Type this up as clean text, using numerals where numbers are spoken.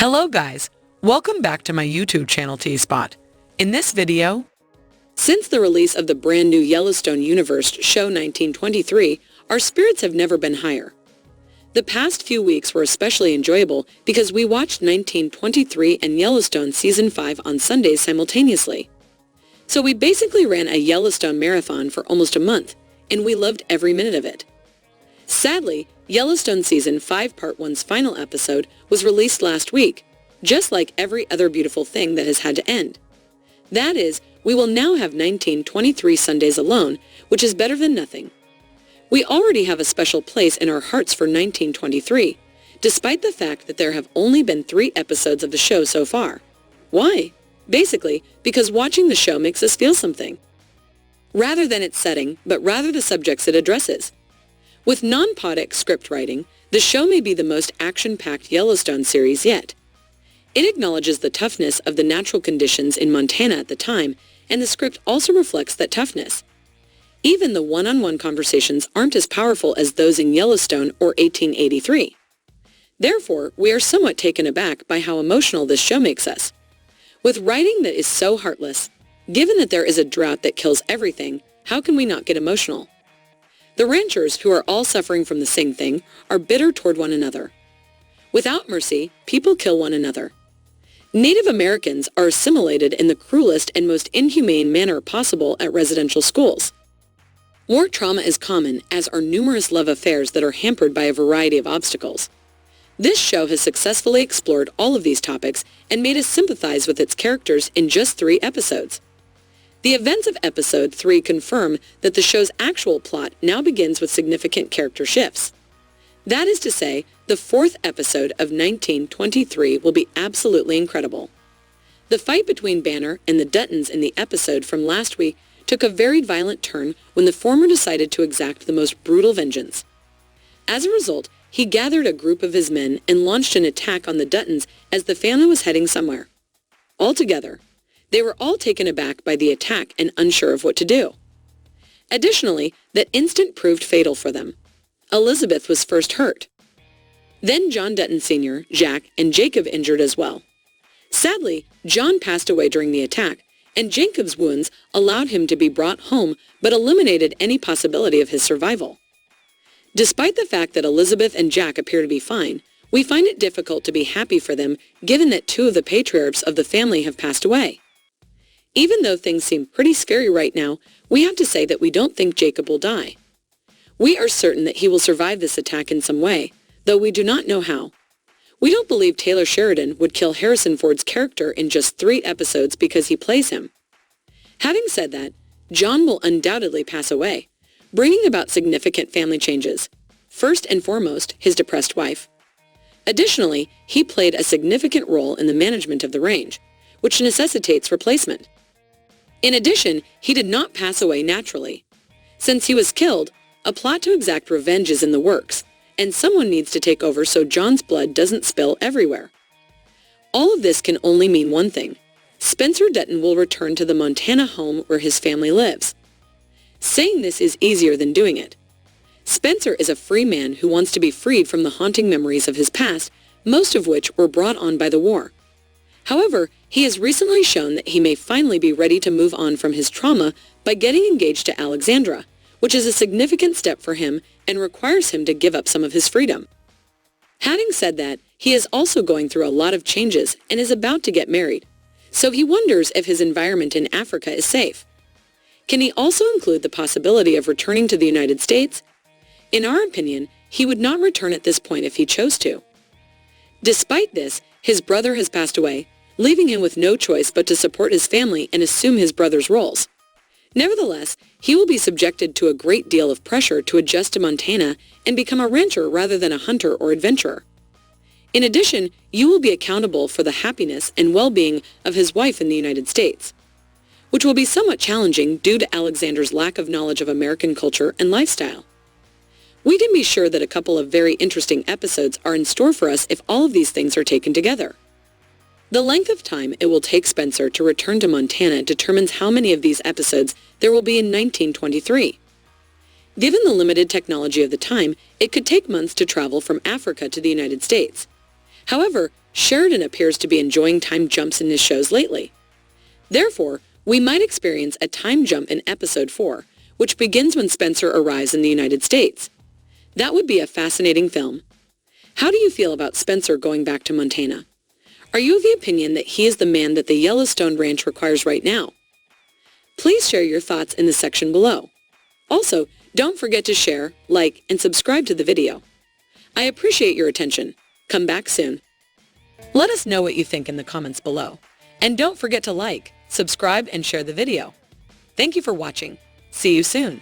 Hello guys, welcome back to my YouTube channel T-Spot. In this video, since the release of the brand new Yellowstone universe show 1923, our spirits have never been higher. The past few weeks were especially enjoyable because we watched 1923 and Yellowstone Season 5 on Sundays simultaneously. So we basically ran a Yellowstone marathon for almost a month, and we loved every minute of it. Sadly, Yellowstone Season 5 Part 1's final episode was released last week, just like every other beautiful thing that has had to end. That is, we will now have 1923 Sundays alone, which is better than nothing. We already have a special place in our hearts for 1923, despite the fact that there have only been 3 episodes of the show so far. Why? Basically, because watching the show makes us feel something. Rather than its setting, but rather the subjects it addresses. With non-poetic script writing, the show may be the most action-packed Yellowstone series yet. It acknowledges the toughness of the natural conditions in Montana at the time, and the script also reflects that toughness. Even the one-on-one conversations aren't as powerful as those in Yellowstone or 1883. Therefore, we are somewhat taken aback by how emotional this show makes us. With writing that is so heartless, given that there is a drought that kills everything, how can we not get emotional? The ranchers, who are all suffering from the same thing, are bitter toward one another. Without mercy, people kill one another. Native Americans are assimilated in the cruelest and most inhumane manner possible at residential schools. War trauma is common, as are numerous love affairs that are hampered by a variety of obstacles. This show has successfully explored all of these topics and made us sympathize with its characters in just 3 episodes. The events of Episode 3 confirm that the show's actual plot now begins with significant character shifts. That is to say, the 4th episode of 1923 will be absolutely incredible. The fight between Banner and the Duttons in the episode from last week took a very violent turn when the former decided to exact the most brutal vengeance. As a result, he gathered a group of his men and launched an attack on the Duttons as the family was heading somewhere. Altogether, they were all taken aback by the attack and unsure of what to do. Additionally, that instant proved fatal for them. Elizabeth was first hurt. Then John Dutton Sr., Jack, and Jacob injured as well. Sadly, John passed away during the attack, and Jacob's wounds allowed him to be brought home but eliminated any possibility of his survival. Despite the fact that Elizabeth and Jack appear to be fine, we find it difficult to be happy for them given that 2 of the patriarchs of the family have passed away. Even though things seem pretty scary right now, we have to say that we don't think Jacob will die. We are certain that he will survive this attack in some way, though we do not know how. We don't believe Taylor Sheridan would kill Harrison Ford's character in just 3 episodes because he plays him. Having said that, John will undoubtedly pass away, bringing about significant family changes. First and foremost, his depressed wife. Additionally, he played a significant role in the management of the range, which necessitates replacement. In addition, he did not pass away naturally. Since he was killed, a plot to exact revenge is in the works, and someone needs to take over so John's blood doesn't spill everywhere. All of this can only mean one thing. Spencer Dutton will return to the Montana home where his family lives. Saying this is easier than doing it. Spencer is a free man who wants to be freed from the haunting memories of his past, most of which were brought on by the war. However, he has recently shown that he may finally be ready to move on from his trauma by getting engaged to Alexandra, which is a significant step for him and requires him to give up some of his freedom. Having said that, he is also going through a lot of changes and is about to get married, so he wonders if his environment in Africa is safe. Can he also include the possibility of returning to the United States? In our opinion, he would not return at this point if he chose to. Despite this, his brother has passed away, leaving him with no choice but to support his family and assume his brother's roles. Nevertheless, he will be subjected to a great deal of pressure to adjust to Montana and become a rancher rather than a hunter or adventurer. In addition, you will be accountable for the happiness and well-being of his wife in the United States, which will be somewhat challenging due to Alexander's lack of knowledge of American culture and lifestyle. We can be sure that a couple of very interesting episodes are in store for us if all of these things are taken together. The length of time it will take Spencer to return to Montana determines how many of these episodes there will be in 1923. Given the limited technology of the time, it could take months to travel from Africa to the United States. However, Sheridan appears to be enjoying time jumps in his shows lately. Therefore, we might experience a time jump in episode 4, which begins when Spencer arrives in the United States. That would be a fascinating film. How do you feel about Spencer going back to Montana? Are you of the opinion that he is the man that the Yellowstone Ranch requires right now? Please share your thoughts in the section below. Also, don't forget to share, like, and subscribe to the video. I appreciate your attention. Come back soon. Let us know what you think in the comments below. And don't forget to like, subscribe, and share the video. Thank you for watching. See you soon.